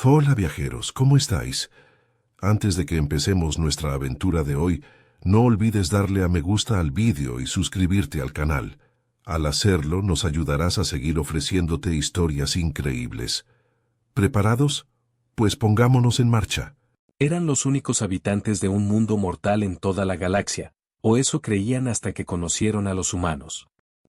Hola viajeros, ¿cómo estáis? Antes de que empecemos nuestra aventura de hoy, no olvides darle a me gusta al vídeo y suscribirte al canal. Al hacerlo, nos ayudarás a seguir ofreciéndote historias increíbles. ¿Preparados? Pues pongámonos en marcha. Eran los únicos habitantes de un mundo mortal en toda la galaxia, o eso creían hasta que conocieron a los humanos.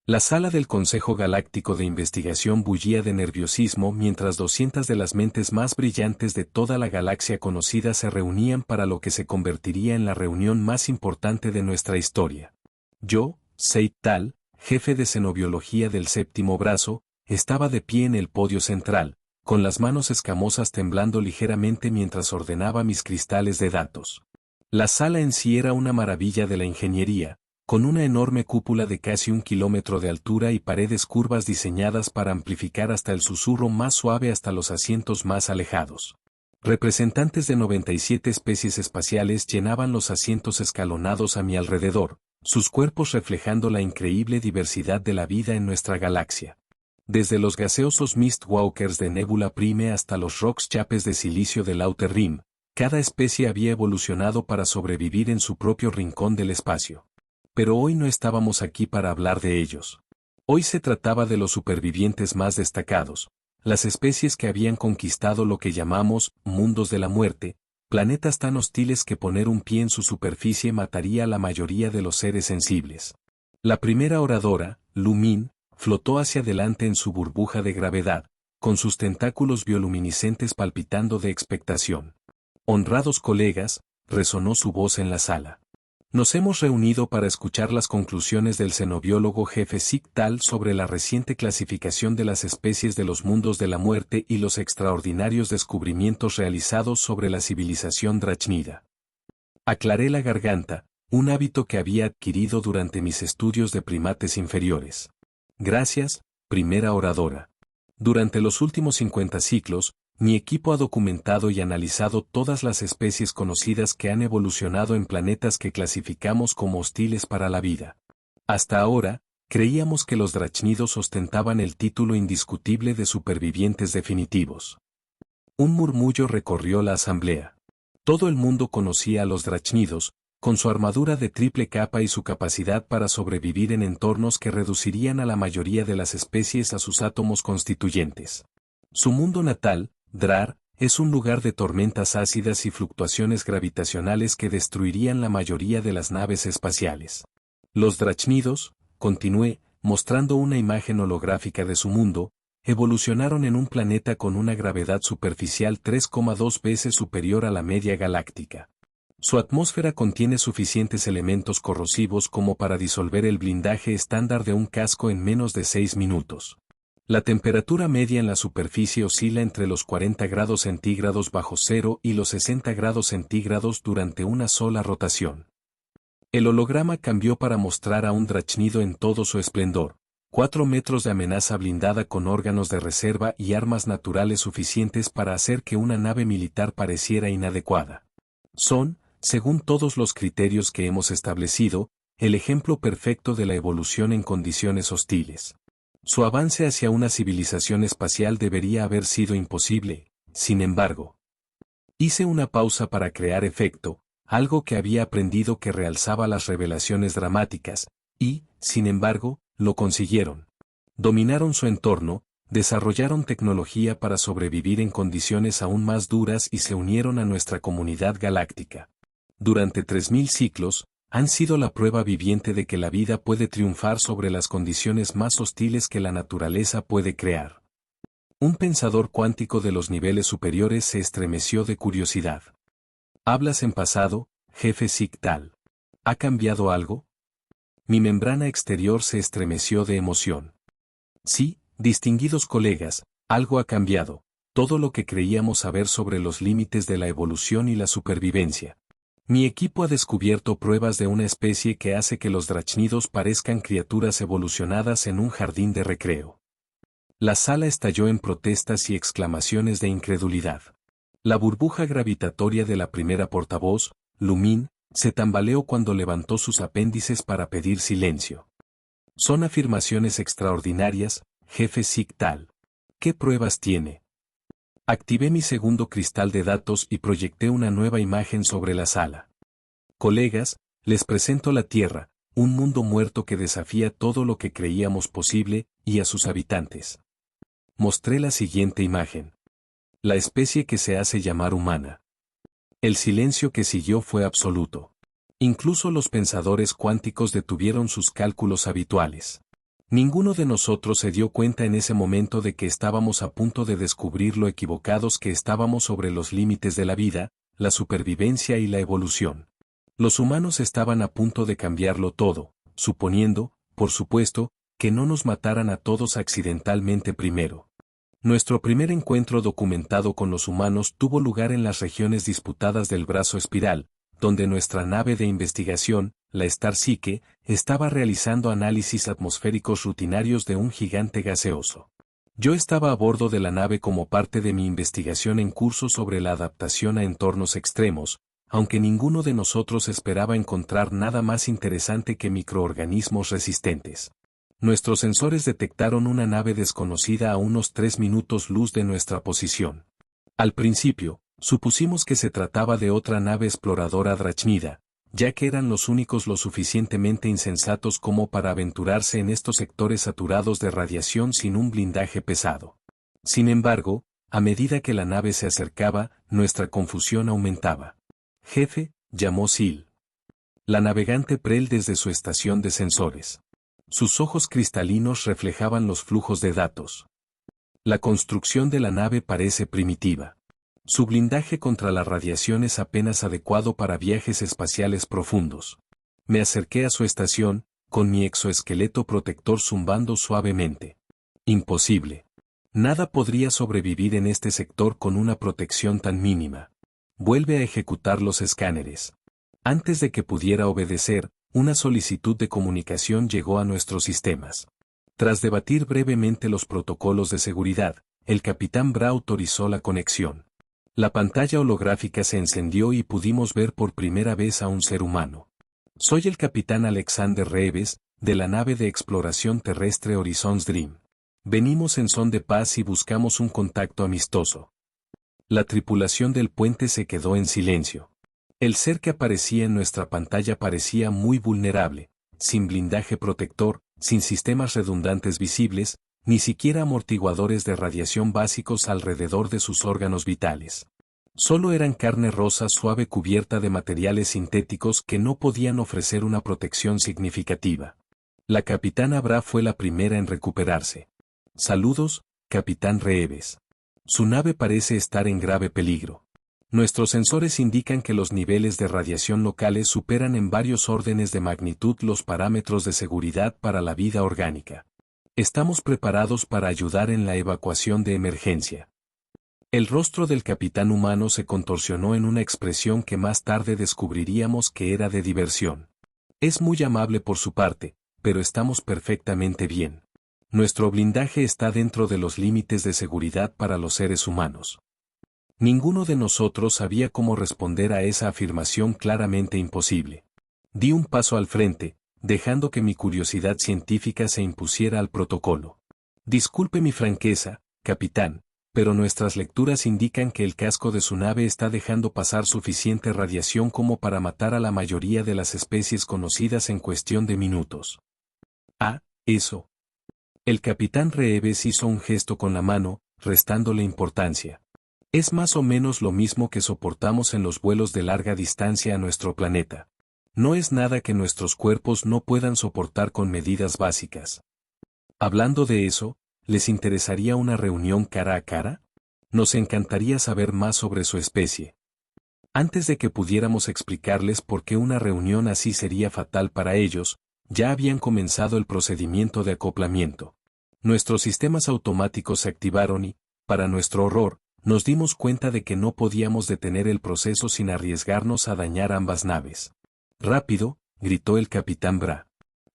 La sala del Consejo Galáctico de Investigación bullía de nerviosismo mientras 200 de las mentes más brillantes de toda la galaxia conocida se reunían para lo que se convertiría en la reunión más importante de nuestra historia. Yo, Seid Tal, jefe de xenobiología del séptimo brazo, estaba de pie en el podio central, con las manos escamosas temblando ligeramente mientras ordenaba mis cristales de datos. La sala en sí era una maravilla de la ingeniería, con una enorme cúpula de casi 1 kilómetro de altura y paredes curvas diseñadas para amplificar hasta el susurro más suave hasta los asientos más alejados. Representantes de 97 especies espaciales llenaban los asientos escalonados a mi alrededor, sus cuerpos reflejando la increíble diversidad de la vida en nuestra galaxia. Desde los gaseosos Mistwalkers de Nebula Prime hasta los Rocks Chapes de silicio del Outer Rim, cada especie había evolucionado para sobrevivir en su propio rincón del espacio. Pero hoy no estábamos aquí para hablar de ellos. Hoy se trataba de los supervivientes más destacados, las especies que habían conquistado lo que llamamos mundos de la muerte, planetas tan hostiles que poner un pie en su superficie mataría a la mayoría de los seres sensibles. La primera oradora, Lumin, flotó hacia adelante en su burbuja de gravedad, con sus tentáculos bioluminiscentes palpitando de expectación. Honrados colegas, resonó su voz en la sala. Nos hemos reunido para escuchar las conclusiones del xenobiólogo jefe Seid Tal sobre la reciente clasificación de las especies de los mundos de la muerte y los extraordinarios descubrimientos realizados sobre la civilización drachnida. Aclaré la garganta, un hábito que había adquirido durante mis estudios de primates inferiores. Gracias, primera oradora. Durante los últimos 50 ciclos, mi equipo ha documentado y analizado todas las especies conocidas que han evolucionado en planetas que clasificamos como hostiles para la vida. Hasta ahora, creíamos que los drachnidos ostentaban el título indiscutible de supervivientes definitivos. Un murmullo recorrió la asamblea. Todo el mundo conocía a los drachnidos, con su armadura de triple capa y su capacidad para sobrevivir en entornos que reducirían a la mayoría de las especies a sus átomos constituyentes. Su mundo natal, Drar, es un lugar de tormentas ácidas y fluctuaciones gravitacionales que destruirían la mayoría de las naves espaciales. Los drachnidos, continué, mostrando una imagen holográfica de su mundo, evolucionaron en un planeta con una gravedad superficial 3,2 veces superior a la media galáctica. Su atmósfera contiene suficientes elementos corrosivos como para disolver el blindaje estándar de un casco en menos de 6 minutos. La temperatura media en la superficie oscila entre los 40 grados centígrados bajo cero y los 60 grados centígrados durante una sola rotación. El holograma cambió para mostrar a un drachnido en todo su esplendor, 4 metros de amenaza blindada con órganos de reserva y armas naturales suficientes para hacer que una nave militar pareciera inadecuada. Son, según todos los criterios que hemos establecido, el ejemplo perfecto de la evolución en condiciones hostiles. Su avance hacia una civilización espacial debería haber sido imposible, sin embargo. Hice una pausa para crear efecto, algo que había aprendido que realzaba las revelaciones dramáticas, y, sin embargo, lo consiguieron. Dominaron su entorno, desarrollaron tecnología para sobrevivir en condiciones aún más duras y se unieron a nuestra comunidad galáctica. Durante 3000 ciclos, han sido la prueba viviente de que la vida puede triunfar sobre las condiciones más hostiles que la naturaleza puede crear. Un pensador cuántico de los niveles superiores se estremeció de curiosidad. ¿Hablas en pasado, jefe Seid Tal? ¿Ha cambiado algo? Mi membrana exterior se estremeció de emoción. Sí, distinguidos colegas, algo ha cambiado, todo lo que creíamos saber sobre los límites de la evolución y la supervivencia. Mi equipo ha descubierto pruebas de una especie que hace que los drachnidos parezcan criaturas evolucionadas en un jardín de recreo. La sala estalló en protestas y exclamaciones de incredulidad. La burbuja gravitatoria de la primera portavoz, Lumin, se tambaleó cuando levantó sus apéndices para pedir silencio. Son afirmaciones extraordinarias, jefe Seid Tal. ¿Qué pruebas tiene? Activé mi segundo cristal de datos y proyecté una nueva imagen sobre la sala. Colegas, les presento la Tierra, un mundo muerto que desafía todo lo que creíamos posible, y a sus habitantes. Mostré la siguiente imagen. La especie que se hace llamar humana. El silencio que siguió fue absoluto. Incluso los pensadores cuánticos detuvieron sus cálculos habituales. Ninguno de nosotros se dio cuenta en ese momento de que estábamos a punto de descubrir lo equivocados que estábamos sobre los límites de la vida, la supervivencia y la evolución. Los humanos estaban a punto de cambiarlo todo, suponiendo, por supuesto, que no nos mataran a todos accidentalmente primero. Nuestro primer encuentro documentado con los humanos tuvo lugar en las regiones disputadas del brazo espiral, donde nuestra nave de investigación, la Star Psyche, estaba realizando análisis atmosféricos rutinarios de un gigante gaseoso. Yo estaba a bordo de la nave como parte de mi investigación en curso sobre la adaptación a entornos extremos, aunque ninguno de nosotros esperaba encontrar nada más interesante que microorganismos resistentes. Nuestros sensores detectaron una nave desconocida a unos 3 minutos luz de nuestra posición. Al principio, supusimos que se trataba de otra nave exploradora drachnida, ya que eran los únicos lo suficientemente insensatos como para aventurarse en estos sectores saturados de radiación sin un blindaje pesado. Sin embargo, a medida que la nave se acercaba, nuestra confusión aumentaba. «Jefe», llamó Sil. La navegante Prel desde su estación de sensores. Sus ojos cristalinos reflejaban los flujos de datos. La construcción de la nave parece primitiva. Su blindaje contra la radiación es apenas adecuado para viajes espaciales profundos. Me acerqué a su estación, con mi exoesqueleto protector zumbando suavemente. Imposible. Nada podría sobrevivir en este sector con una protección tan mínima. Vuelve a ejecutar los escáneres. Antes de que pudiera obedecer, una solicitud de comunicación llegó a nuestros sistemas. Tras debatir brevemente los protocolos de seguridad, el capitán Bra autorizó la conexión. La pantalla holográfica se encendió y pudimos ver por primera vez a un ser humano. Soy el capitán Alexander Reeves, de la nave de exploración terrestre Horizons Dream. Venimos en son de paz y buscamos un contacto amistoso. La tripulación del puente se quedó en silencio. El ser que aparecía en nuestra pantalla parecía muy vulnerable, sin blindaje protector, sin sistemas redundantes visibles, ni siquiera amortiguadores de radiación básicos alrededor de sus órganos vitales. Solo eran carne rosa suave cubierta de materiales sintéticos que no podían ofrecer una protección significativa. La capitana Bra fue la primera en recuperarse. Saludos, capitán Reeves. Su nave parece estar en grave peligro. Nuestros sensores indican que los niveles de radiación locales superan en varios órdenes de magnitud los parámetros de seguridad para la vida orgánica. Estamos preparados para ayudar en la evacuación de emergencia. El rostro del capitán humano se contorsionó en una expresión que más tarde descubriríamos que era de diversión. Es muy amable por su parte, pero estamos perfectamente bien. Nuestro blindaje está dentro de los límites de seguridad para los seres humanos. Ninguno de nosotros sabía cómo responder a esa afirmación claramente imposible. Di un paso al frente, dejando que mi curiosidad científica se impusiera al protocolo. Disculpe mi franqueza, capitán, pero nuestras lecturas indican que el casco de su nave está dejando pasar suficiente radiación como para matar a la mayoría de las especies conocidas en cuestión de minutos. Ah, eso. El capitán Reeves hizo un gesto con la mano, restándole importancia. Es más o menos lo mismo que soportamos en los vuelos de larga distancia a nuestro planeta. No es nada que nuestros cuerpos no puedan soportar con medidas básicas. Hablando de eso, ¿les interesaría una reunión cara a cara? Nos encantaría saber más sobre su especie. Antes de que pudiéramos explicarles por qué una reunión así sería fatal para ellos, ya habían comenzado el procedimiento de acoplamiento. Nuestros sistemas automáticos se activaron y, para nuestro horror, nos dimos cuenta de que no podíamos detener el proceso sin arriesgarnos a dañar ambas naves. «Rápido», gritó el capitán Bra.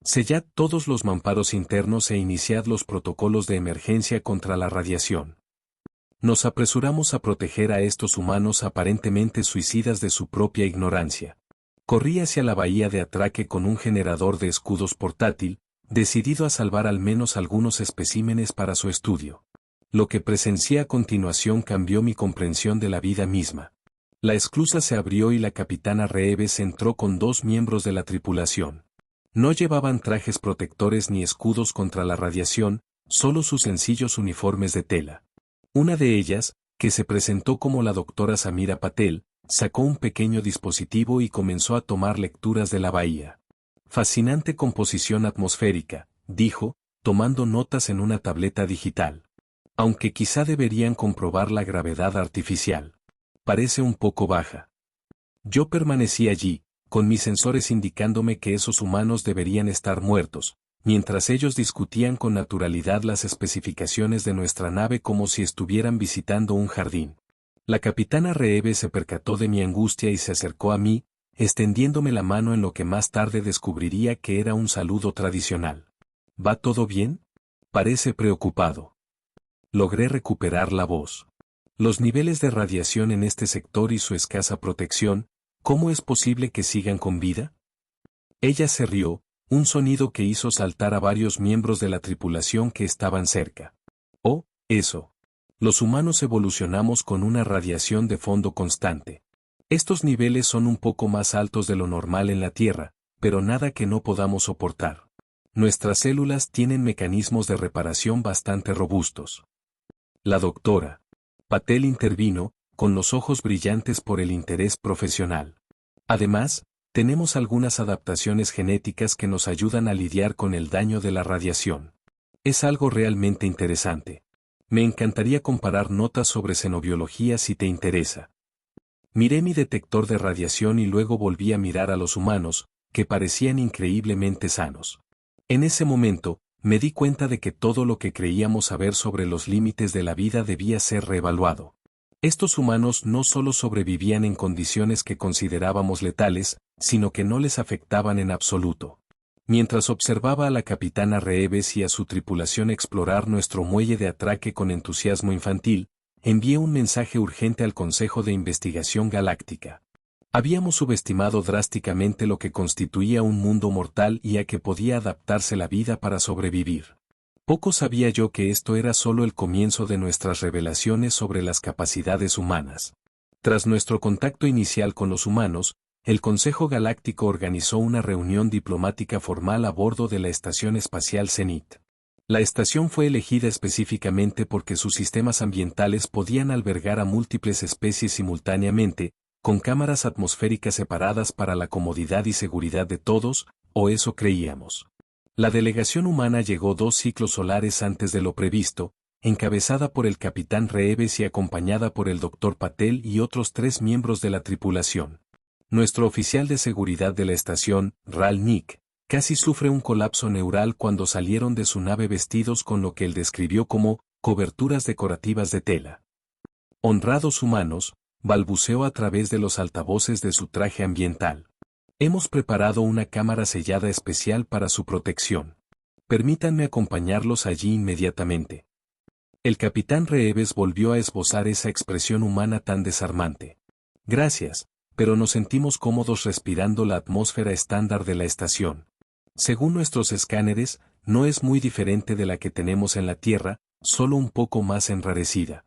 «Sellad todos los mamparos internos e iniciad los protocolos de emergencia contra la radiación». Nos apresuramos a proteger a estos humanos aparentemente suicidas de su propia ignorancia. Corrí hacia la bahía de atraque con un generador de escudos portátil, decidido a salvar al menos algunos especímenes para su estudio. Lo que presencié a continuación cambió mi comprensión de la vida misma. La esclusa se abrió y la capitana Reeves entró con 2 miembros de la tripulación. No llevaban trajes protectores ni escudos contra la radiación, solo sus sencillos uniformes de tela. Una de ellas, que se presentó como la doctora Samira Patel, sacó un pequeño dispositivo y comenzó a tomar lecturas de la bahía. Fascinante composición atmosférica, dijo, tomando notas en una tableta digital. Aunque quizá deberían comprobar la gravedad artificial. Parece un poco baja. Yo permanecí allí, con mis sensores indicándome que esos humanos deberían estar muertos, mientras ellos discutían con naturalidad las especificaciones de nuestra nave como si estuvieran visitando un jardín. La capitana Reeves se percató de mi angustia y se acercó a mí, extendiéndome la mano en lo que más tarde descubriría que era un saludo tradicional. ¿Va todo bien? Parece preocupado. Logré recuperar la voz. Los niveles de radiación en este sector y su escasa protección, ¿cómo es posible que sigan con vida? Ella se rió, un sonido que hizo saltar a varios miembros de la tripulación que estaban cerca. Oh, eso. Los humanos evolucionamos con una radiación de fondo constante. Estos niveles son un poco más altos de lo normal en la Tierra, pero nada que no podamos soportar. Nuestras células tienen mecanismos de reparación bastante robustos. La doctora Patel intervino, con los ojos brillantes por el interés profesional. Además, tenemos algunas adaptaciones genéticas que nos ayudan a lidiar con el daño de la radiación. Es algo realmente interesante. Me encantaría comparar notas sobre xenobiología si te interesa. Miré mi detector de radiación y luego volví a mirar a los humanos, que parecían increíblemente sanos. En ese momento, me di cuenta de que todo lo que creíamos saber sobre los límites de la vida debía ser reevaluado. Estos humanos no solo sobrevivían en condiciones que considerábamos letales, sino que no les afectaban en absoluto. Mientras observaba a la capitana Reeves y a su tripulación explorar nuestro muelle de atraque con entusiasmo infantil, envié un mensaje urgente al Consejo de Investigación Galáctica. Habíamos subestimado drásticamente lo que constituía un mundo mortal y a que podía adaptarse la vida para sobrevivir. Poco sabía yo que esto era solo el comienzo de nuestras revelaciones sobre las capacidades humanas. Tras nuestro contacto inicial con los humanos, el Consejo Galáctico organizó una reunión diplomática formal a bordo de la Estación Espacial Zenit. La estación fue elegida específicamente porque sus sistemas ambientales podían albergar a múltiples especies simultáneamente, con cámaras atmosféricas separadas para la comodidad y seguridad de todos, o eso creíamos. La delegación humana llegó 2 ciclos solares antes de lo previsto, encabezada por el capitán Reeves y acompañada por el Dr. Patel y otros 3 miembros de la tripulación. Nuestro oficial de seguridad de la estación, Ral Nick, casi sufre un colapso neural cuando salieron de su nave vestidos con lo que él describió como coberturas decorativas de tela. Honrados humanos, balbuceó a través de los altavoces de su traje ambiental. Hemos preparado una cámara sellada especial para su protección. Permítanme acompañarlos allí inmediatamente. El capitán Reeves volvió a esbozar esa expresión humana tan desarmante. Gracias, pero nos sentimos cómodos respirando la atmósfera estándar de la estación. Según nuestros escáneres, no es muy diferente de la que tenemos en la Tierra, solo un poco más enrarecida.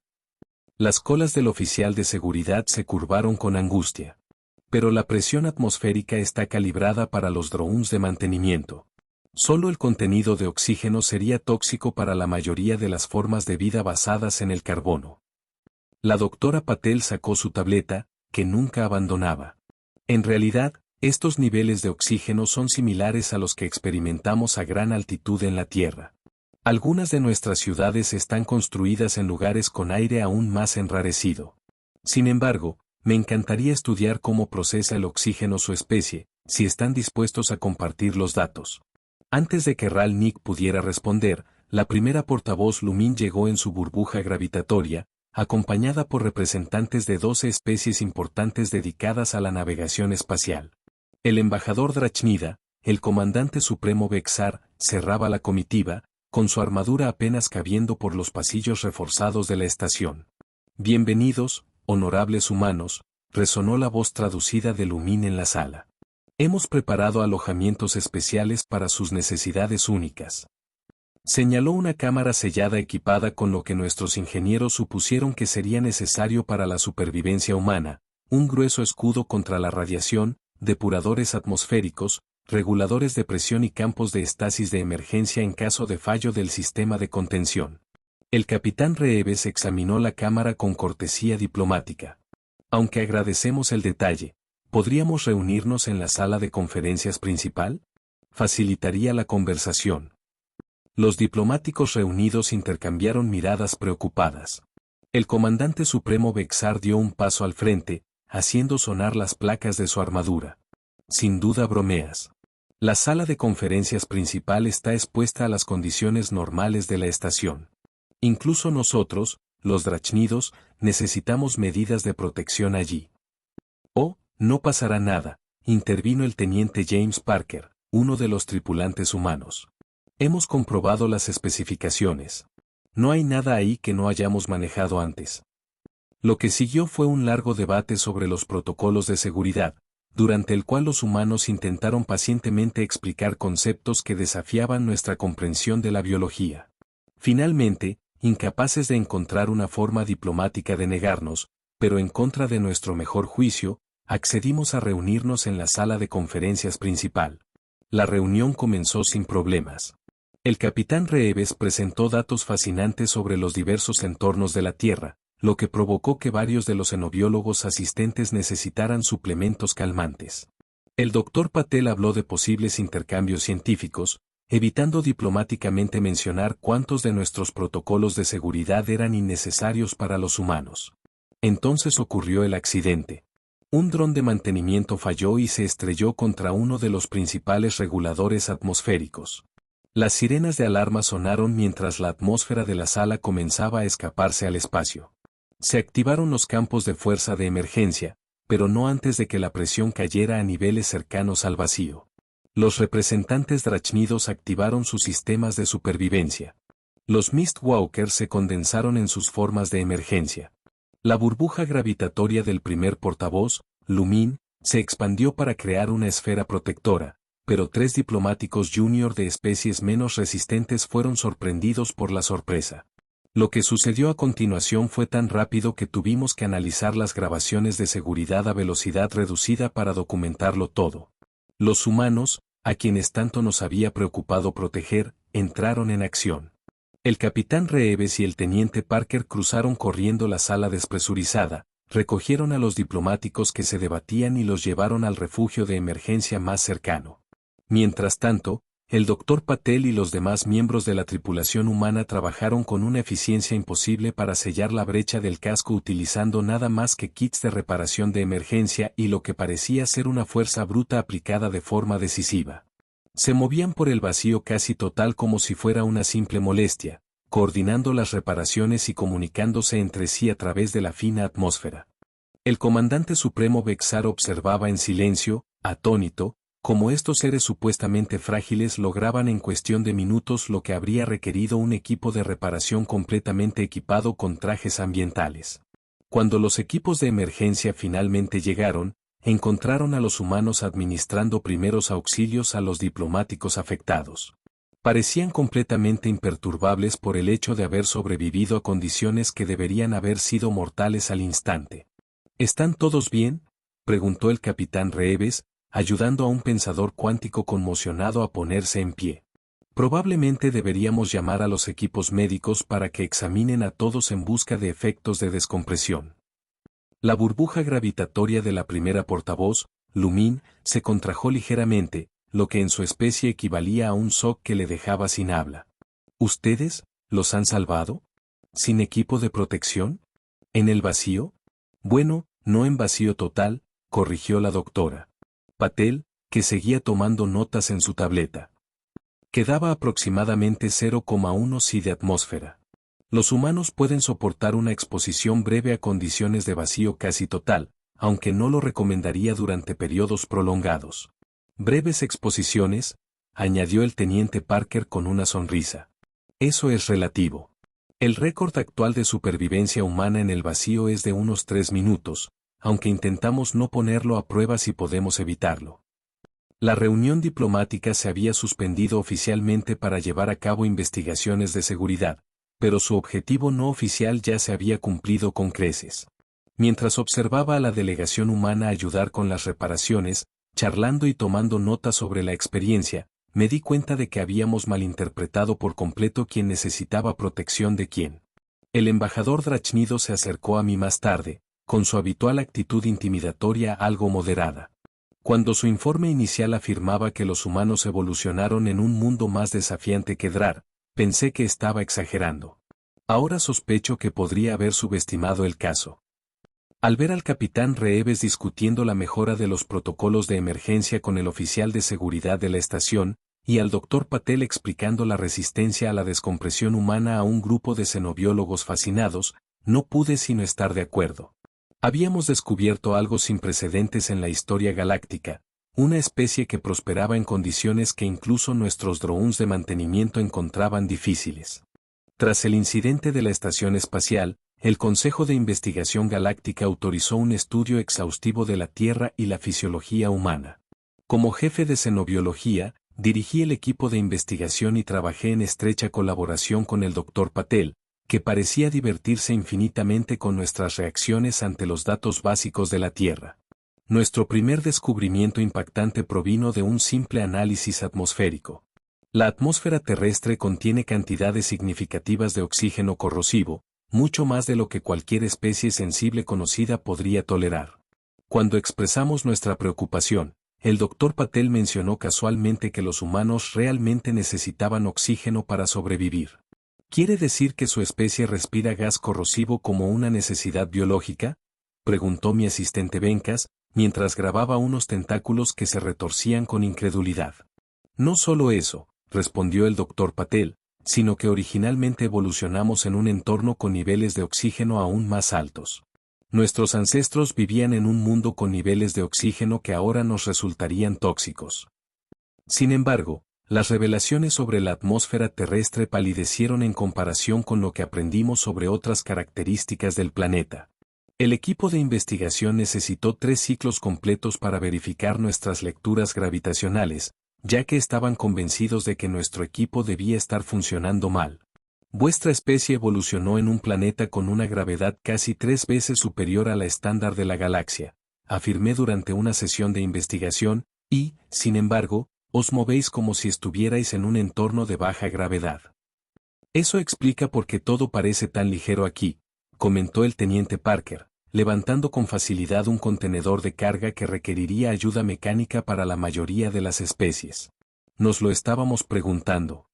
Las colas del oficial de seguridad se curvaron con angustia. Pero la presión atmosférica está calibrada para los drones de mantenimiento. Solo el contenido de oxígeno sería tóxico para la mayoría de las formas de vida basadas en el carbono. La doctora Patel sacó su tableta, que nunca abandonaba. En realidad, estos niveles de oxígeno son similares a los que experimentamos a gran altitud en la Tierra. Algunas de nuestras ciudades están construidas en lugares con aire aún más enrarecido. Sin embargo, me encantaría estudiar cómo procesa el oxígeno su especie, si están dispuestos a compartir los datos. Antes de que Ral Nick pudiera responder, la primera portavoz Lumin llegó en su burbuja gravitatoria, acompañada por representantes de 12 especies importantes dedicadas a la navegación espacial. El embajador Drachnida, el comandante supremo Bexar, cerraba la comitiva, con su armadura apenas cabiendo por los pasillos reforzados de la estación. Bienvenidos, honorables humanos, resonó la voz traducida de Lumin en la sala. Hemos preparado alojamientos especiales para sus necesidades únicas. Señaló una cámara sellada equipada con lo que nuestros ingenieros supusieron que sería necesario para la supervivencia humana, un grueso escudo contra la radiación, depuradores atmosféricos, reguladores de presión y campos de estasis de emergencia en caso de fallo del sistema de contención. El capitán Reeves examinó la cámara con cortesía diplomática. Aunque agradecemos el detalle, ¿podríamos reunirnos en la sala de conferencias principal? Facilitaría la conversación. Los diplomáticos reunidos intercambiaron miradas preocupadas. El comandante supremo Bexar dio un paso al frente, haciendo sonar las placas de su armadura. Sin duda bromeas. La sala de conferencias principal está expuesta a las condiciones normales de la estación. Incluso nosotros, los drachnidos, necesitamos medidas de protección allí. Oh, no pasará nada, intervino el teniente James Parker, uno de los tripulantes humanos. Hemos comprobado las especificaciones. No hay nada ahí que no hayamos manejado antes. Lo que siguió fue un largo debate sobre los protocolos de seguridad, durante el cual los humanos intentaron pacientemente explicar conceptos que desafiaban nuestra comprensión de la biología. Finalmente, incapaces de encontrar una forma diplomática de negarnos, pero en contra de nuestro mejor juicio, accedimos a reunirnos en la sala de conferencias principal. La reunión comenzó sin problemas. El capitán Reeves presentó datos fascinantes sobre los diversos entornos de la Tierra, lo que provocó que varios de los xenobiólogos asistentes necesitaran suplementos calmantes. El doctor Patel habló de posibles intercambios científicos, evitando diplomáticamente mencionar cuántos de nuestros protocolos de seguridad eran innecesarios para los humanos. Entonces ocurrió el accidente. Un dron de mantenimiento falló y se estrelló contra uno de los principales reguladores atmosféricos. Las sirenas de alarma sonaron mientras la atmósfera de la sala comenzaba a escaparse al espacio. Se activaron los campos de fuerza de emergencia, pero no antes de que la presión cayera a niveles cercanos al vacío. Los representantes drachnidos activaron sus sistemas de supervivencia. Los Mistwalkers se condensaron en sus formas de emergencia. La burbuja gravitatoria del primer portavoz, Lumin, se expandió para crear una esfera protectora, pero 3 diplomáticos junior de especies menos resistentes fueron sorprendidos por la sorpresa. Lo que sucedió a continuación fue tan rápido que tuvimos que analizar las grabaciones de seguridad a velocidad reducida para documentarlo todo. Los humanos, a quienes tanto nos había preocupado proteger, entraron en acción. El capitán Reeves y el teniente Parker cruzaron corriendo la sala despresurizada, recogieron a los diplomáticos que se debatían y los llevaron al refugio de emergencia más cercano. Mientras tanto, el doctor Patel y los demás miembros de la tripulación humana trabajaron con una eficiencia imposible para sellar la brecha del casco utilizando nada más que kits de reparación de emergencia y lo que parecía ser una fuerza bruta aplicada de forma decisiva. Se movían por el vacío casi total como si fuera una simple molestia, coordinando las reparaciones y comunicándose entre sí a través de la fina atmósfera. El comandante supremo Bexar observaba en silencio, atónito, cómo estos seres supuestamente frágiles lograban en cuestión de minutos lo que habría requerido un equipo de reparación completamente equipado con trajes ambientales. Cuando los equipos de emergencia finalmente llegaron, encontraron a los humanos administrando primeros auxilios a los diplomáticos afectados. Parecían completamente imperturbables por el hecho de haber sobrevivido a condiciones que deberían haber sido mortales al instante. ¿Están todos bien?, preguntó el capitán Reeves, ayudando a un pensador cuántico conmocionado a ponerse en pie. Probablemente deberíamos llamar a los equipos médicos para que examinen a todos en busca de efectos de descompresión. La burbuja gravitatoria de la primera portavoz, Lumin, se contrajo ligeramente, lo que en su especie equivalía a un shock que le dejaba sin habla. ¿Ustedes, los han salvado? ¿Sin equipo de protección? ¿En el vacío? Bueno, no en vacío total, corrigió la doctora Patel, que seguía tomando notas en su tableta. Quedaba aproximadamente 0,1 psi de atmósfera. Los humanos pueden soportar una exposición breve a condiciones de vacío casi total, aunque no lo recomendaría durante periodos prolongados. Breves exposiciones, añadió el teniente Parker con una sonrisa. Eso es relativo. El récord actual de supervivencia humana en el vacío es de unos 3 minutos, aunque intentamos no ponerlo a prueba si podemos evitarlo. La reunión diplomática se había suspendido oficialmente para llevar a cabo investigaciones de seguridad, pero su objetivo no oficial ya se había cumplido con creces. Mientras observaba a la delegación humana ayudar con las reparaciones, charlando y tomando notas sobre la experiencia, me di cuenta de que habíamos malinterpretado por completo quién necesitaba protección de quién. El embajador Drachnido se acercó a mí más tarde, con su habitual actitud intimidatoria algo moderada. Cuando su informe inicial afirmaba que los humanos evolucionaron en un mundo más desafiante que Drar, pensé que estaba exagerando. Ahora sospecho que podría haber subestimado el caso. Al ver al capitán Reeves discutiendo la mejora de los protocolos de emergencia con el oficial de seguridad de la estación, y al doctor Patel explicando la resistencia a la descompresión humana a un grupo de xenobiólogos fascinados, no pude sino estar de acuerdo. Habíamos descubierto algo sin precedentes en la historia galáctica, una especie que prosperaba en condiciones que incluso nuestros drones de mantenimiento encontraban difíciles. Tras el incidente de la estación espacial, el Consejo de Investigación Galáctica autorizó un estudio exhaustivo de la Tierra y la fisiología humana. Como jefe de xenobiología, dirigí el equipo de investigación y trabajé en estrecha colaboración con el Dr. Patel, que parecía divertirse infinitamente con nuestras reacciones ante los datos básicos de la Tierra. Nuestro primer descubrimiento impactante provino de un simple análisis atmosférico. La atmósfera terrestre contiene cantidades significativas de oxígeno corrosivo, mucho más de lo que cualquier especie sensible conocida podría tolerar. Cuando expresamos nuestra preocupación, el Dr. Patel mencionó casualmente que los humanos realmente necesitaban oxígeno para sobrevivir. ¿Quiere decir que su especie respira gas corrosivo como una necesidad biológica?, preguntó mi asistente Bencas, mientras grababa unos tentáculos que se retorcían con incredulidad. No solo eso, respondió el Dr. Patel, sino que originalmente evolucionamos en un entorno con niveles de oxígeno aún más altos. Nuestros ancestros vivían en un mundo con niveles de oxígeno que ahora nos resultarían tóxicos. Sin embargo, las revelaciones sobre la atmósfera terrestre palidecieron en comparación con lo que aprendimos sobre otras características del planeta. El equipo de investigación necesitó 3 ciclos completos para verificar nuestras lecturas gravitacionales, ya que estaban convencidos de que nuestro equipo debía estar funcionando mal. Vuestra especie evolucionó en un planeta con una gravedad casi 3 veces superior a la estándar de la galaxia, afirmé durante una sesión de investigación, y, sin embargo, os movéis como si estuvierais en un entorno de baja gravedad. Eso explica por qué todo parece tan ligero aquí, comentó el teniente Parker, levantando con facilidad un contenedor de carga que requeriría ayuda mecánica para la mayoría de las especies. Nos lo estábamos preguntando.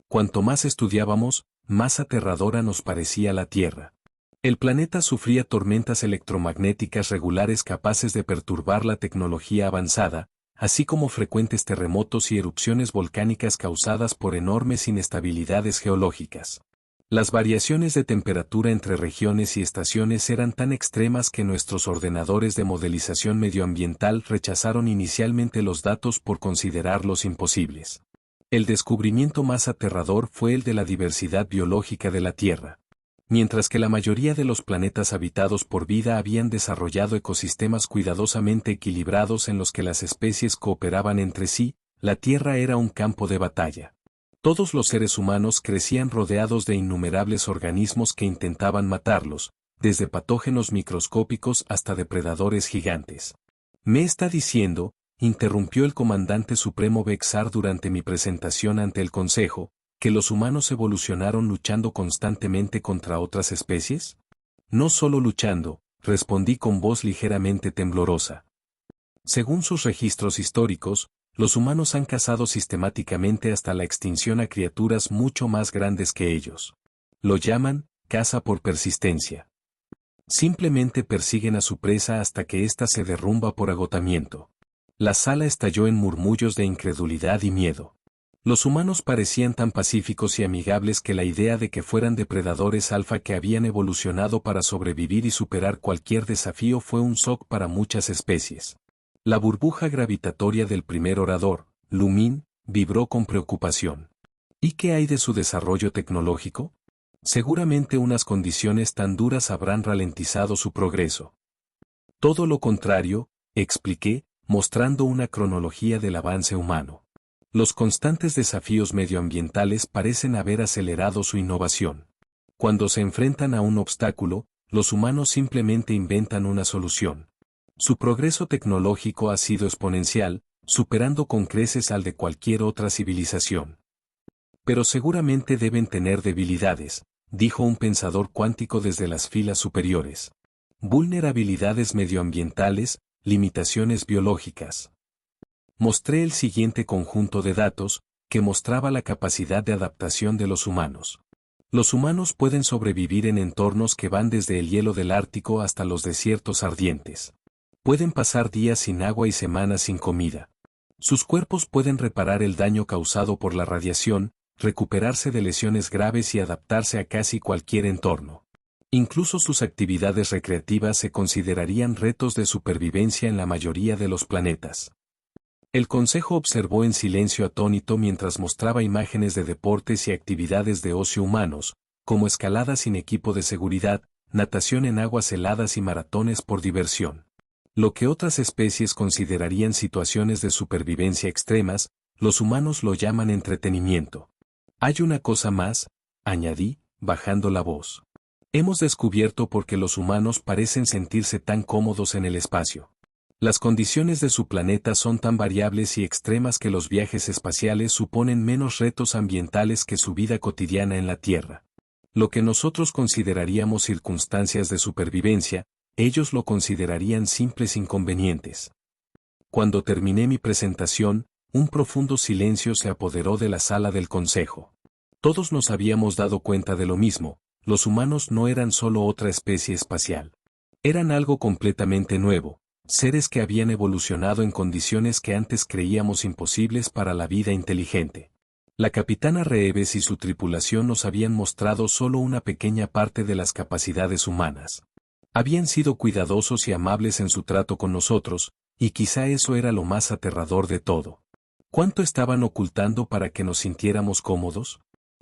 Cuanto más estudiábamos, más aterradora nos parecía la Tierra. El planeta sufría tormentas electromagnéticas regulares capaces de perturbar la tecnología avanzada, así como frecuentes terremotos y erupciones volcánicas causadas por enormes inestabilidades geológicas. Las variaciones de temperatura entre regiones y estaciones eran tan extremas que nuestros ordenadores de modelización medioambiental rechazaron inicialmente los datos por considerarlos imposibles. El descubrimiento más aterrador fue el de la diversidad biológica de la Tierra. Mientras que la mayoría de los planetas habitados por vida habían desarrollado ecosistemas cuidadosamente equilibrados en los que las especies cooperaban entre sí, la Tierra era un campo de batalla. Todos los seres humanos crecían rodeados de innumerables organismos que intentaban matarlos, desde patógenos microscópicos hasta depredadores gigantes. ¿Me está diciendo?, interrumpió el comandante supremo Bexar durante mi presentación ante el Consejo, ¿que los humanos evolucionaron luchando constantemente contra otras especies? No solo luchando, respondí con voz ligeramente temblorosa. Según sus registros históricos, los humanos han cazado sistemáticamente hasta la extinción a criaturas mucho más grandes que ellos. Lo llaman caza por persistencia. Simplemente persiguen a su presa hasta que ésta se derrumba por agotamiento. La sala estalló en murmullos de incredulidad y miedo. Los humanos parecían tan pacíficos y amigables que la idea de que fueran depredadores alfa que habían evolucionado para sobrevivir y superar cualquier desafío fue un shock para muchas especies. La burbuja gravitatoria del primer orador, Lumín, vibró con preocupación. ¿Y qué hay de su desarrollo tecnológico? Seguramente unas condiciones tan duras habrán ralentizado su progreso. Todo lo contrario, expliqué, mostrando una cronología del avance humano. Los constantes desafíos medioambientales parecen haber acelerado su innovación. Cuando se enfrentan a un obstáculo, los humanos simplemente inventan una solución. Su progreso tecnológico ha sido exponencial, superando con creces al de cualquier otra civilización. Pero seguramente deben tener debilidades, dijo un pensador cuántico desde las filas superiores. Vulnerabilidades medioambientales, limitaciones biológicas. Mostré el siguiente conjunto de datos, que mostraba la capacidad de adaptación de los humanos. Los humanos pueden sobrevivir en entornos que van desde el hielo del Ártico hasta los desiertos ardientes. Pueden pasar días sin agua y semanas sin comida. Sus cuerpos pueden reparar el daño causado por la radiación, recuperarse de lesiones graves y adaptarse a casi cualquier entorno. Incluso sus actividades recreativas se considerarían retos de supervivencia en la mayoría de los planetas. El consejo observó en silencio atónito mientras mostraba imágenes de deportes y actividades de ocio humanos, como escalada sin equipo de seguridad, natación en aguas heladas y maratones por diversión. Lo que otras especies considerarían situaciones de supervivencia extremas, los humanos lo llaman entretenimiento. Hay una cosa más, añadí, bajando la voz. Hemos descubierto por qué los humanos parecen sentirse tan cómodos en el espacio. Las condiciones de su planeta son tan variables y extremas que los viajes espaciales suponen menos retos ambientales que su vida cotidiana en la Tierra. Lo que nosotros consideraríamos circunstancias de supervivencia, ellos lo considerarían simples inconvenientes. Cuando terminé mi presentación, un profundo silencio se apoderó de la sala del consejo. Todos nos habíamos dado cuenta de lo mismo, los humanos no eran solo otra especie espacial. Eran algo completamente nuevo, seres que habían evolucionado en condiciones que antes creíamos imposibles para la vida inteligente. La capitana Reeves y su tripulación nos habían mostrado solo una pequeña parte de las capacidades humanas. Habían sido cuidadosos y amables en su trato con nosotros, y quizá eso era lo más aterrador de todo. ¿Cuánto estaban ocultando para que nos sintiéramos cómodos?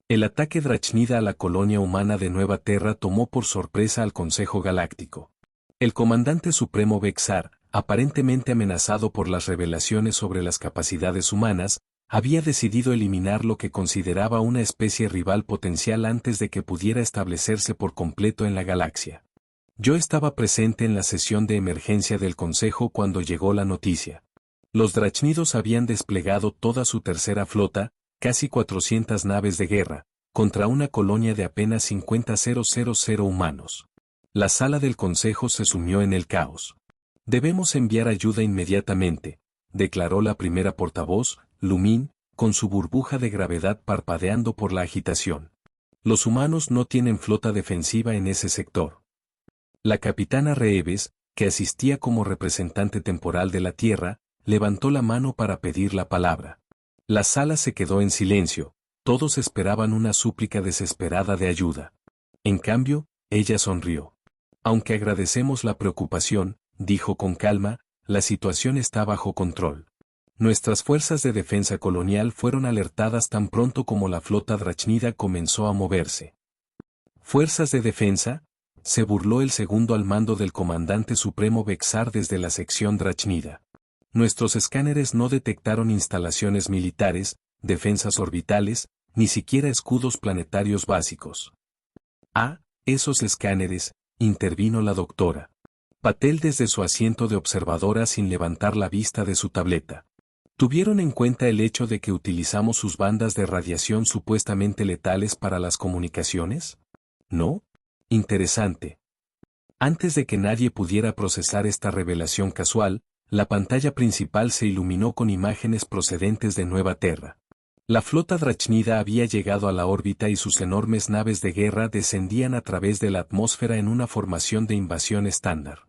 El ataque Drachnida a la colonia humana de Nueva Terra tomó por sorpresa al Consejo Galáctico. El comandante supremo Vexar, aparentemente amenazado por las revelaciones sobre las capacidades humanas, había decidido eliminar lo que consideraba una especie rival potencial antes de que pudiera establecerse por completo en la galaxia. Yo estaba presente en la sesión de emergencia del Consejo cuando llegó la noticia. Los drachnidos habían desplegado toda su tercera flota, casi 400 naves de guerra, contra una colonia de apenas 50,000 humanos. La sala del Consejo se sumió en el caos. Debemos enviar ayuda inmediatamente, declaró la primera portavoz, Lumin, con su burbuja de gravedad parpadeando por la agitación. Los humanos no tienen flota defensiva en ese sector. La capitana Reeves, que asistía como representante temporal de la Tierra, levantó la mano para pedir la palabra. La sala se quedó en silencio, todos esperaban una súplica desesperada de ayuda. En cambio, ella sonrió. Aunque agradecemos la preocupación, dijo con calma, la situación está bajo control. Nuestras fuerzas de defensa colonial fueron alertadas tan pronto como la flota drachnida comenzó a moverse. ¿Fuerzas de defensa? Se burló el segundo al mando del comandante supremo Vexar desde la sección drachnida. Nuestros escáneres no detectaron instalaciones militares, defensas orbitales, ni siquiera escudos planetarios básicos. Ah, esos escáneres, intervino la doctora Patel desde su asiento de observadora sin levantar la vista de su tableta. ¿Tuvieron en cuenta el hecho de que utilizamos sus bandas de radiación supuestamente letales para las comunicaciones? ¿No? Interesante. Antes de que nadie pudiera procesar esta revelación casual, la pantalla principal se iluminó con imágenes procedentes de Nueva Terra. La flota drachnida había llegado a la órbita y sus enormes naves de guerra descendían a través de la atmósfera en una formación de invasión estándar.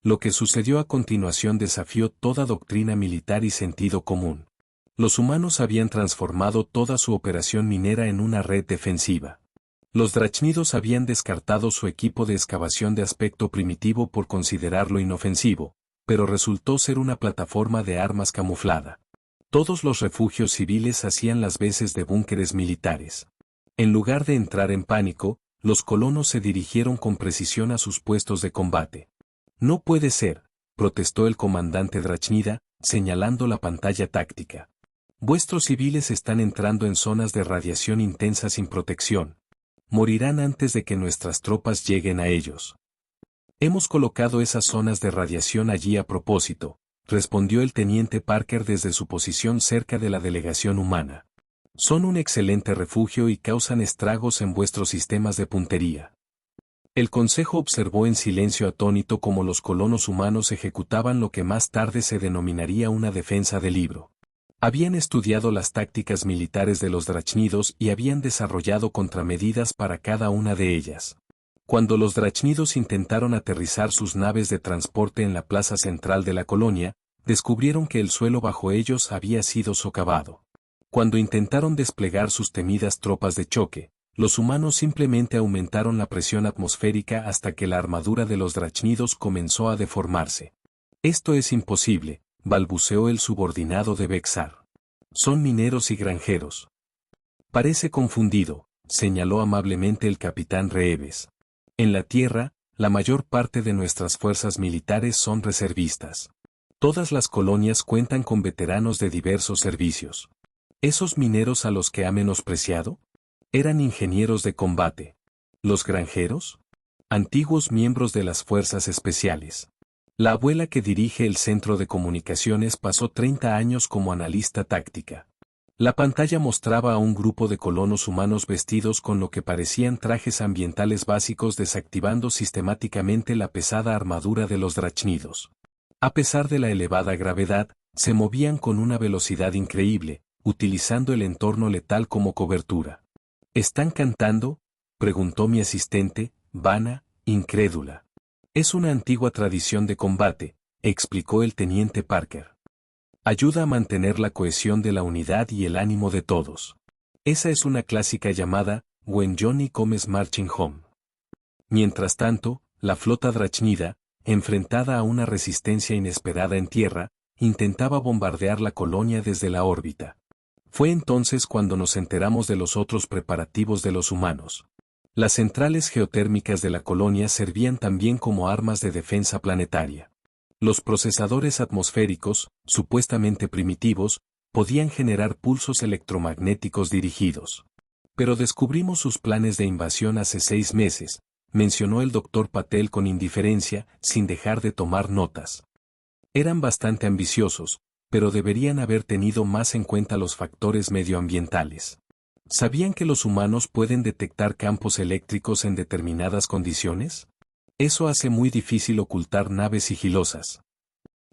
Lo que sucedió a continuación desafió toda doctrina militar y sentido común. Los humanos habían transformado toda su operación minera en una red defensiva. Los drachnidos habían descartado su equipo de excavación de aspecto primitivo por considerarlo inofensivo, pero resultó ser una plataforma de armas camuflada. Todos los refugios civiles hacían las veces de búnkeres militares. En lugar de entrar en pánico, los colonos se dirigieron con precisión a sus puestos de combate. No puede ser, protestó el comandante Drachnida, señalando la pantalla táctica. Vuestros civiles están entrando en zonas de radiación intensa sin protección. Morirán antes de que nuestras tropas lleguen a ellos. Hemos colocado esas zonas de radiación allí a propósito, respondió el teniente Parker desde su posición cerca de la delegación humana. Son un excelente refugio y causan estragos en vuestros sistemas de puntería. El consejo observó en silencio atónito cómo los colonos humanos ejecutaban lo que más tarde se denominaría una defensa del libro. Habían estudiado las tácticas militares de los drachnidos y habían desarrollado contramedidas para cada una de ellas. Cuando los drachnidos intentaron aterrizar sus naves de transporte en la plaza central de la colonia, descubrieron que el suelo bajo ellos había sido socavado. Cuando intentaron desplegar sus temidas tropas de choque, los humanos simplemente aumentaron la presión atmosférica hasta que la armadura de los drachnidos comenzó a deformarse. Esto es imposible, balbuceó el subordinado de Bexar. Son mineros y granjeros. Parece confundido, señaló amablemente el capitán Reeves. En la tierra, la mayor parte de nuestras fuerzas militares son reservistas. Todas las colonias cuentan con veteranos de diversos servicios. ¿Esos mineros a los que ha menospreciado? Eran ingenieros de combate. ¿Los granjeros? Antiguos miembros de las fuerzas especiales. La abuela que dirige el centro de comunicaciones pasó 30 años como analista táctica. La pantalla mostraba a un grupo de colonos humanos vestidos con lo que parecían trajes ambientales básicos desactivando sistemáticamente la pesada armadura de los drachnidos. A pesar de la elevada gravedad, se movían con una velocidad increíble, utilizando el entorno letal como cobertura. ¿Están cantando?, preguntó mi asistente, Vanna, incrédula. Es una antigua tradición de combate, explicó el teniente Parker. Ayuda a mantener la cohesión de la unidad y el ánimo de todos. Esa es una clásica llamada When Johnny Comes Marching Home. Mientras tanto, la flota drachnida, enfrentada a una resistencia inesperada en tierra, intentaba bombardear la colonia desde la órbita. Fue entonces cuando nos enteramos de los otros preparativos de los humanos. Las centrales geotérmicas de la colonia servían también como armas de defensa planetaria. Los procesadores atmosféricos, supuestamente primitivos, podían generar pulsos electromagnéticos dirigidos. Pero descubrimos sus planes de invasión hace 6 meses, mencionó el doctor Patel con indiferencia, sin dejar de tomar notas. Eran bastante ambiciosos, pero deberían haber tenido más en cuenta los factores medioambientales. ¿Sabían que los humanos pueden detectar campos eléctricos en determinadas condiciones? Eso hace muy difícil ocultar naves sigilosas.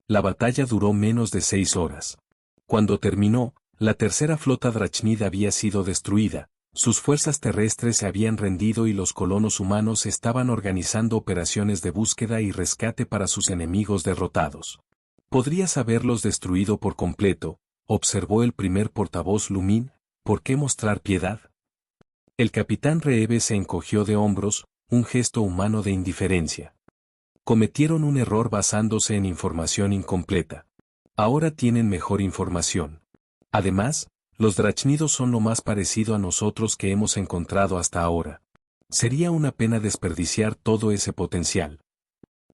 La batalla duró menos de 6 horas. Cuando terminó, la tercera flota drachnida había sido destruida, sus fuerzas terrestres se habían rendido y los colonos humanos estaban organizando operaciones de búsqueda y rescate para sus enemigos derrotados. Podrías haberlos destruido por completo, observó el primer portavoz Lumin. ¿Por qué mostrar piedad? El capitán Reeves se encogió de hombros, un gesto humano de indiferencia. Cometieron un error basándose en información incompleta. Ahora tienen mejor información. Además, los drachnidos son lo más parecido a nosotros que hemos encontrado hasta ahora. Sería una pena desperdiciar todo ese potencial.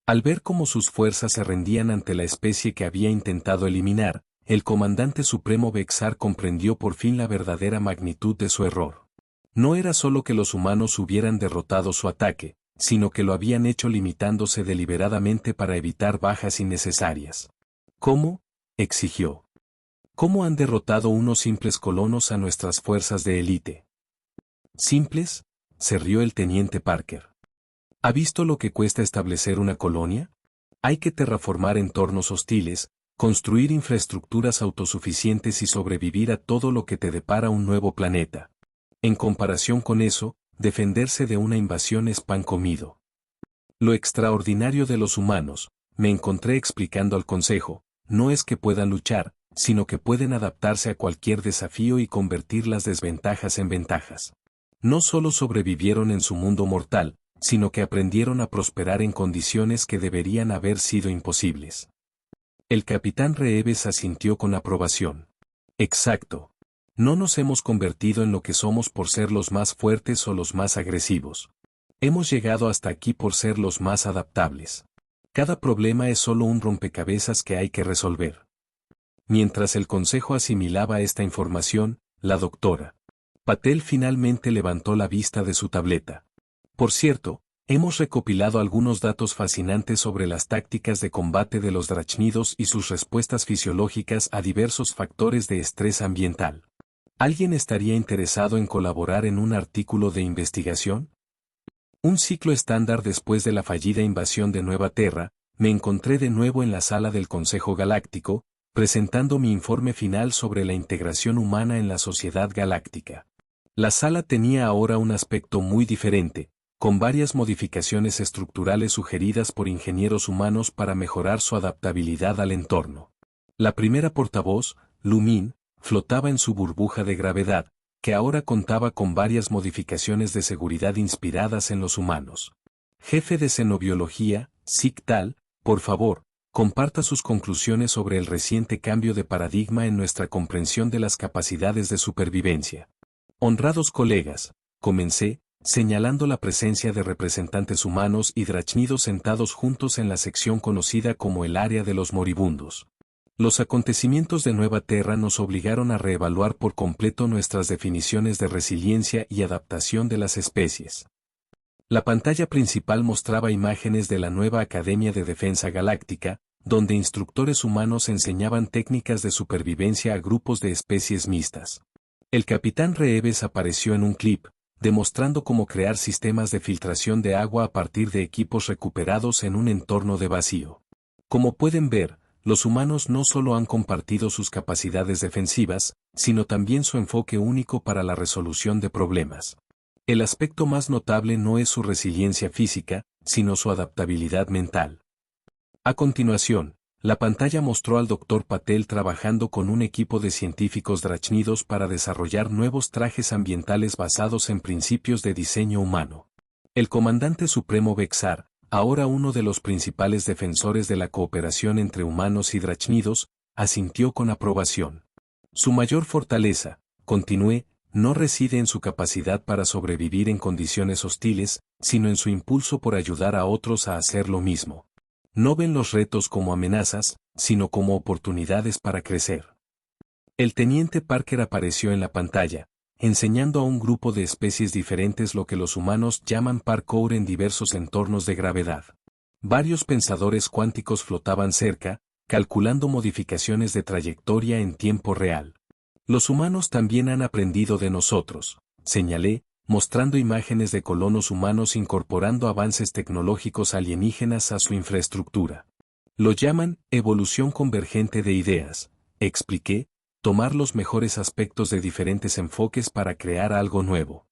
Al ver cómo sus fuerzas se rendían ante la especie que había intentado eliminar, el comandante supremo Bexar comprendió por fin la verdadera magnitud de su error. No era solo que los humanos hubieran derrotado su ataque, sino que lo habían hecho limitándose deliberadamente para evitar bajas innecesarias. ¿Cómo?, exigió. ¿Cómo han derrotado unos simples colonos a nuestras fuerzas de élite? ¿Simples?, se rió el teniente Parker. ¿Ha visto lo que cuesta establecer una colonia? Hay que terraformar entornos hostiles, construir infraestructuras autosuficientes y sobrevivir a todo lo que te depara un nuevo planeta. En comparación con eso, defenderse de una invasión es pan comido. Lo extraordinario de los humanos, me encontré explicando al consejo, no es que puedan luchar, sino que pueden adaptarse a cualquier desafío y convertir las desventajas en ventajas. No solo sobrevivieron en su mundo mortal, sino que aprendieron a prosperar en condiciones que deberían haber sido imposibles. El capitán Reeves asintió con aprobación. Exacto. No nos hemos convertido en lo que somos por ser los más fuertes o los más agresivos. Hemos llegado hasta aquí por ser los más adaptables. Cada problema es solo un rompecabezas que hay que resolver. Mientras el consejo asimilaba esta información, la doctora Patel finalmente levantó la vista de su tableta. Por cierto, hemos recopilado algunos datos fascinantes sobre las tácticas de combate de los drácnidos y sus respuestas fisiológicas a diversos factores de estrés ambiental. ¿Alguien estaría interesado en colaborar en un artículo de investigación? Un ciclo estándar después de la fallida invasión de Nueva Terra, me encontré de nuevo en la sala del Consejo Galáctico, presentando mi informe final sobre la integración humana en la sociedad galáctica. La sala tenía ahora un aspecto muy diferente, con varias modificaciones estructurales sugeridas por ingenieros humanos para mejorar su adaptabilidad al entorno. La primera portavoz, Lumín, flotaba en su burbuja de gravedad, que ahora contaba con varias modificaciones de seguridad inspiradas en los humanos. Jefe de Xenobiología, Tal, por favor, comparta sus conclusiones sobre el reciente cambio de paradigma en nuestra comprensión de las capacidades de supervivencia. Honrados colegas, comencé, señalando la presencia de representantes humanos y drácnidos sentados juntos en la sección conocida como el área de los moribundos. Los acontecimientos de Nueva Terra nos obligaron a reevaluar por completo nuestras definiciones de resiliencia y adaptación de las especies. La pantalla principal mostraba imágenes de la nueva Academia de Defensa Galáctica, donde instructores humanos enseñaban técnicas de supervivencia a grupos de especies mixtas. El capitán Reeves apareció en un clip, demostrando cómo crear sistemas de filtración de agua a partir de equipos recuperados en un entorno de vacío. Como pueden ver, los humanos no solo han compartido sus capacidades defensivas, sino también su enfoque único para la resolución de problemas. El aspecto más notable no es su resiliencia física, sino su adaptabilidad mental. A continuación, la pantalla mostró al Dr. Patel trabajando con un equipo de científicos drácnidos para desarrollar nuevos trajes ambientales basados en principios de diseño humano. El comandante supremo Bexar, ahora uno de los principales defensores de la cooperación entre humanos y drácnidos, asintió con aprobación. Su mayor fortaleza, continué, no reside en su capacidad para sobrevivir en condiciones hostiles, sino en su impulso por ayudar a otros a hacer lo mismo. No ven los retos como amenazas, sino como oportunidades para crecer. El teniente Parker apareció en la pantalla, enseñando a un grupo de especies diferentes lo que los humanos llaman parkour en diversos entornos de gravedad. Varios pensadores cuánticos flotaban cerca, calculando modificaciones de trayectoria en tiempo real. Los humanos también han aprendido de nosotros, señalé, mostrando imágenes de colonos humanos incorporando avances tecnológicos alienígenas a su infraestructura. Lo llaman evolución convergente de ideas, expliqué, tomar los mejores aspectos de diferentes enfoques para crear algo nuevo.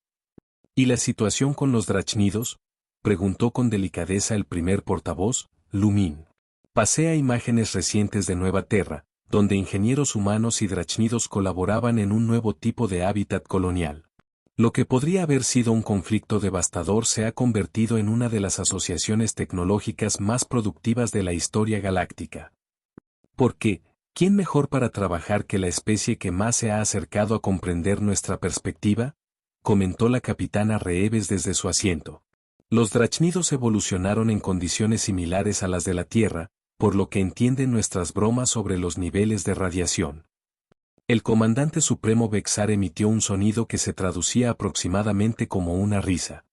¿Y la situación con los drácnidos?, preguntó con delicadeza el primer portavoz, Lumín. Pasé a imágenes recientes de Nueva Terra, donde ingenieros humanos y drácnidos colaboraban en un nuevo tipo de hábitat colonial. Lo que podría haber sido un conflicto devastador se ha convertido en una de las asociaciones tecnológicas más productivas de la historia galáctica. ¿Por qué? ¿Quién mejor para trabajar que la especie que más se ha acercado a comprender nuestra perspectiva?, comentó la capitana Reeves desde su asiento. Los drácnidos evolucionaron en condiciones similares a las de la Tierra, por lo que entienden nuestras bromas sobre los niveles de radiación. El comandante supremo Bexar emitió un sonido que se traducía aproximadamente como una risa.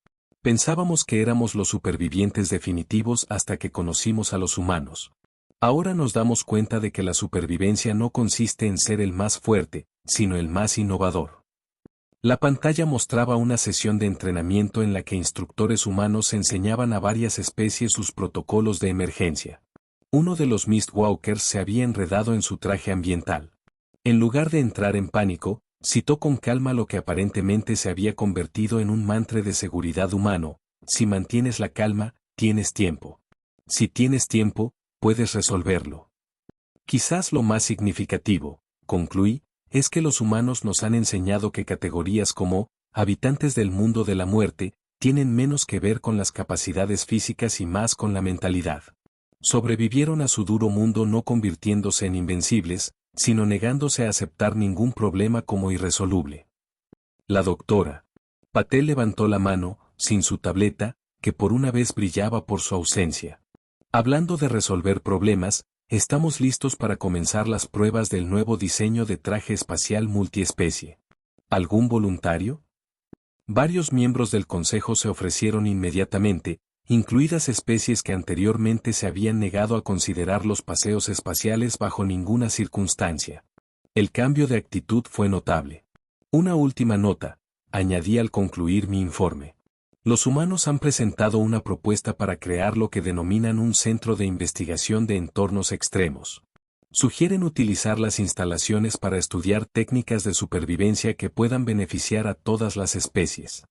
Pensábamos que éramos los supervivientes definitivos hasta que conocimos a los humanos. Ahora nos damos cuenta de que la supervivencia no consiste en ser el más fuerte, sino el más innovador. La pantalla mostraba una sesión de entrenamiento en la que instructores humanos enseñaban a varias especies sus protocolos de emergencia. Uno de los Mistwalkers se había enredado en su traje ambiental. En lugar de entrar en pánico, citó con calma lo que aparentemente se había convertido en un mantra de seguridad humano: si mantienes la calma, tienes tiempo. Si tienes tiempo, puedes resolverlo. Quizás lo más significativo, concluí, es que los humanos nos han enseñado que categorías como habitantes del mundo de la muerte tienen menos que ver con las capacidades físicas y más con la mentalidad. Sobrevivieron a su duro mundo no convirtiéndose en invencibles, sino negándose a aceptar ningún problema como irresoluble. La doctora Patel levantó la mano, sin su tableta, que por una vez brillaba por su ausencia. Hablando de resolver problemas, estamos listos para comenzar las pruebas del nuevo diseño de traje espacial multiespecie. ¿Algún voluntario? Varios miembros del consejo se ofrecieron inmediatamente, incluidas especies que anteriormente se habían negado a considerar los paseos espaciales bajo ninguna circunstancia. El cambio de actitud fue notable. Una última nota, añadí al concluir mi informe. Los humanos han presentado una propuesta para crear lo que denominan un centro de investigación de entornos extremos. Sugieren utilizar las instalaciones para estudiar técnicas de supervivencia que puedan beneficiar a todas las especies.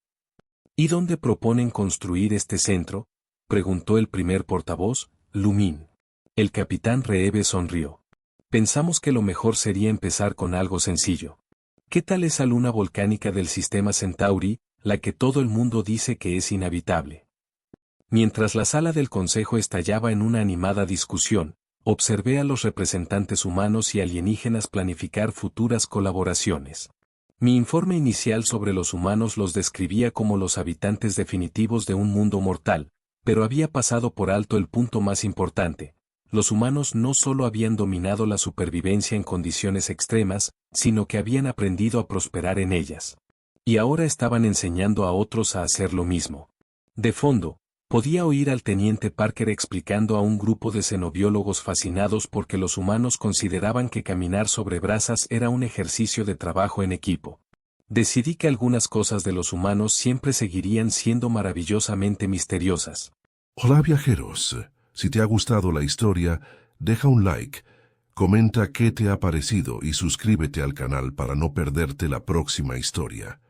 ¿Y dónde proponen construir este centro?, preguntó el primer portavoz, Lumín. El capitán Reeve sonrió. Pensamos que lo mejor sería empezar con algo sencillo. ¿Qué tal esa luna volcánica del sistema Centauri, la que todo el mundo dice que es inhabitable? Mientras la sala del consejo estallaba en una animada discusión, observé a los representantes humanos y alienígenas planificar futuras colaboraciones. Mi informe inicial sobre los humanos los describía como los habitantes definitivos de un mundo mortal, pero había pasado por alto el punto más importante. Los humanos no solo habían dominado la supervivencia en condiciones extremas, sino que habían aprendido a prosperar en ellas. Y ahora estaban enseñando a otros a hacer lo mismo. De fondo, podía oír al teniente Parker explicando a un grupo de xenobiólogos fascinados porque los humanos consideraban que caminar sobre brasas era un ejercicio de trabajo en equipo. Decidí que algunas cosas de los humanos siempre seguirían siendo maravillosamente misteriosas. Hola viajeros, si te ha gustado la historia, deja un like, comenta qué te ha parecido y suscríbete al canal para no perderte la próxima historia.